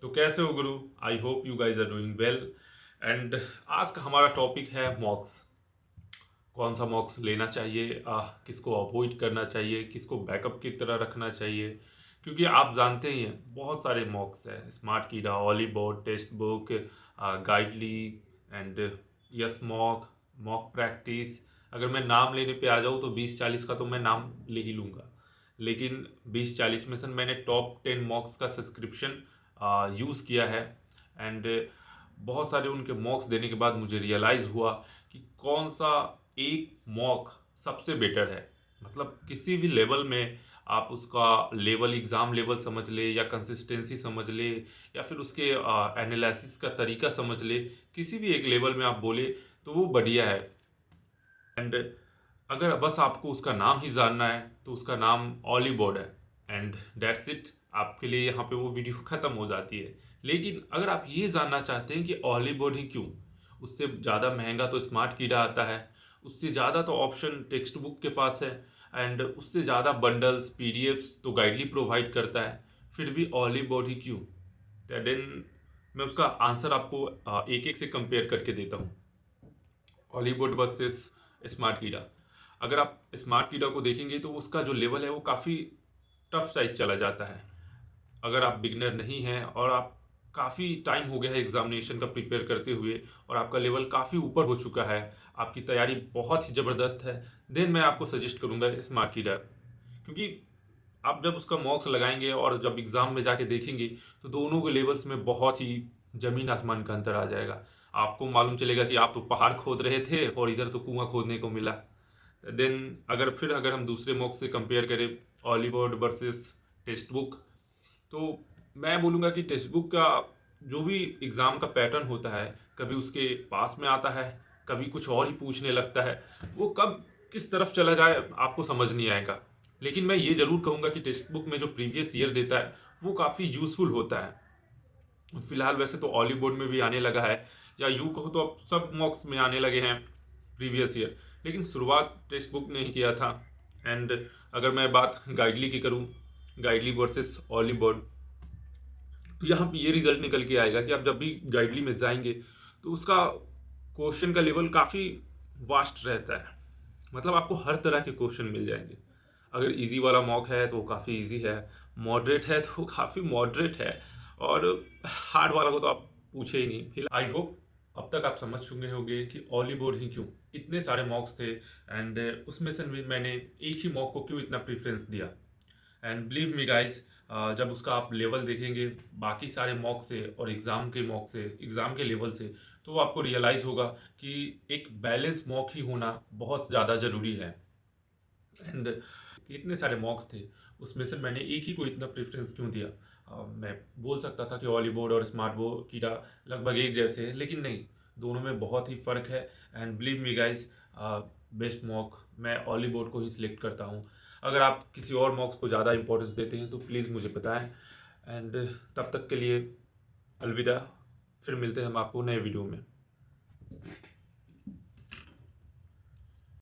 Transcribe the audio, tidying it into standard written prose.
तो कैसे हो गुरु? I hope you guys are doing well. And आज का हमारा टॉपिक है मॉक्स। कौन सा मॉक्स लेना चाहिए, किसको अवॉइड करना चाहिए, किसको बैकअप की तरह रखना चाहिए। क्योंकि आप जानते ही हैं बहुत सारे मॉक्स हैं, स्मार्ट कीड़ा, ऑलीबोर्ड, text book, गाइडली and yes mock, mock practice. अगर मैं नाम लेने पे आ जाऊँ तो 20-40 का तो मैं नाम ले ही लूँगा। लेकिन 20-40 में से मैंने टॉप 10 मॉक्स का सब्सक्रिप्शन यूज़ किया है। एंड बहुत सारे उनके मॉक्स देने के बाद मुझे रियलाइज़ हुआ कि कौन सा एक मॉक सबसे बेटर है। मतलब किसी भी लेवल में आप उसका लेवल, एग्ज़ाम लेवल समझ ले या कंसिस्टेंसी समझ ले या फिर उसके एनालिसिस का तरीका समझ ले, किसी भी एक लेवल में आप बोले तो वो बढ़िया है। एंड अगर बस आपको उसका नाम ही जानना है तो उसका नाम ऑलीबोर्ड है। And that's it. आपके लिए यहाँ पे वो वीडियो ख़त्म हो जाती है। लेकिन अगर आप ये जानना चाहते हैं कि ऑलीबोर्ड ही क्यों, उससे ज़्यादा महंगा तो स्मार्ट कीड़ा आता है, उससे ज़्यादा तो ऑप्शन टेक्स्ट बुक के पास है, एंड उससे ज़्यादा बंडल्स पीडीएफ्स तो गाइडली प्रोवाइड करता है, फिर भी ऑलीबोर्ड ही क्यों? देन मैं उसका आंसर आपको एक एक से कंपेयर करके देता हूँ। हॉलीवुड वर्सेस स्मार्ट कीड़ा। अगर आप स्मार्ट कीड़ा को देखेंगे तो उसका जो लेवल है वो काफ़ी टफ साइज चला जाता है। अगर आप बिगनर नहीं हैं और आप काफ़ी टाइम हो गया है एग्जामिनेशन का प्रिपेयर करते हुए और आपका लेवल काफ़ी ऊपर हो चुका है, आपकी तैयारी बहुत ही ज़बरदस्त है, देन मैं आपको सजेस्ट करूँगा स्मार्ट कीड़ा। क्योंकि आप जब उसका मॉक्स लगाएंगे और जब एग्ज़ाम में जाके देखेंगे तो दोनों के लेवल्स में बहुत ही ज़मीन आसमान का अंतर आ जाएगा। आपको मालूम चलेगा कि आप तो पहाड़ खोद रहे थे और इधर तो कुआं खोदने को मिला। देन अगर हम दूसरे मॉक्स से कंपेयर करें, ऑलीवुड वर्सेस टेक्स्ट बुक, तो मैं बोलूँगा कि टेक्स्ट बुक का जो भी एग्ज़ाम का पैटर्न होता है, कभी उसके पास में आता है, कभी कुछ और ही पूछने लगता है। वो कब किस तरफ चला जाए आपको समझ नहीं आएगा। लेकिन मैं ये ज़रूर कहूँगा कि टेक्स्ट बुक में जो प्रीवियस ईयर देता है वो काफ़ी यूज़फुल होता है। फिलहाल वैसे तो ऑली बोर्ड में भी आने लगा है, या यूँ कहो तो अब सब मॉक्स में आने लगे हैं प्रीवियस ईयर, लेकिन शुरुआत टेक्स्ट बुक ने ही किया था। एंड अगर मैं बात गाइडली की करूँ, गाइडली वर्सेस ऑली बोर्ड, तो यहाँ पे ये रिजल्ट निकल के आएगा कि आप जब भी गाइडली में जाएंगे तो उसका क्वेश्चन का लेवल काफ़ी वास्ट रहता है। मतलब आपको हर तरह के क्वेश्चन मिल जाएंगे। अगर इजी वाला मॉक है तो वो काफ़ी इजी है, मॉडरेट है तो वो काफ़ी मॉडरेट है, और हार्ड वाला को तो आप पूछे ही नहीं। फिलहाल आई होप अब तक आप समझ चुके होंगे कि ऑली बोर्ड ही क्यों। इतने सारे मॉक्स थे एंड उसमें से भी मैंने एक ही मॉक को क्यों इतना प्रेफरेंस दिया। एंड बिलीव मी गाइज, जब उसका आप लेवल देखेंगे बाकी सारे मॉक से और एग्ज़ाम के मॉक से, एग्ज़ाम के लेवल से, तो आपको रियलाइज़ होगा कि एक बैलेंस मॉक ही होना बहुत ज़्यादा ज़रूरी है। एंड इतने सारे मॉक्स थे, उसमें से मैंने एक ही को इतना प्रेफरेंस क्यों दिया। मैं बोल सकता था कि ऑलीबोर्ड और स्मार्ट बोर्ड कीड़ा लगभग एक जैसे है, लेकिन नहीं, दोनों में बहुत ही फ़र्क है। And believe me guys, best mock मैं ऑलीबोर्ड को ही सिलेक्ट करता हूँ। अगर आप किसी और मॉक्स को ज़्यादा इंपॉर्टेंस देते हैं तो प्लीज़ मुझे बताएं। एंड तब तक के लिए अलविदा। फिर मिलते हैं हम आपको नए वीडियो में।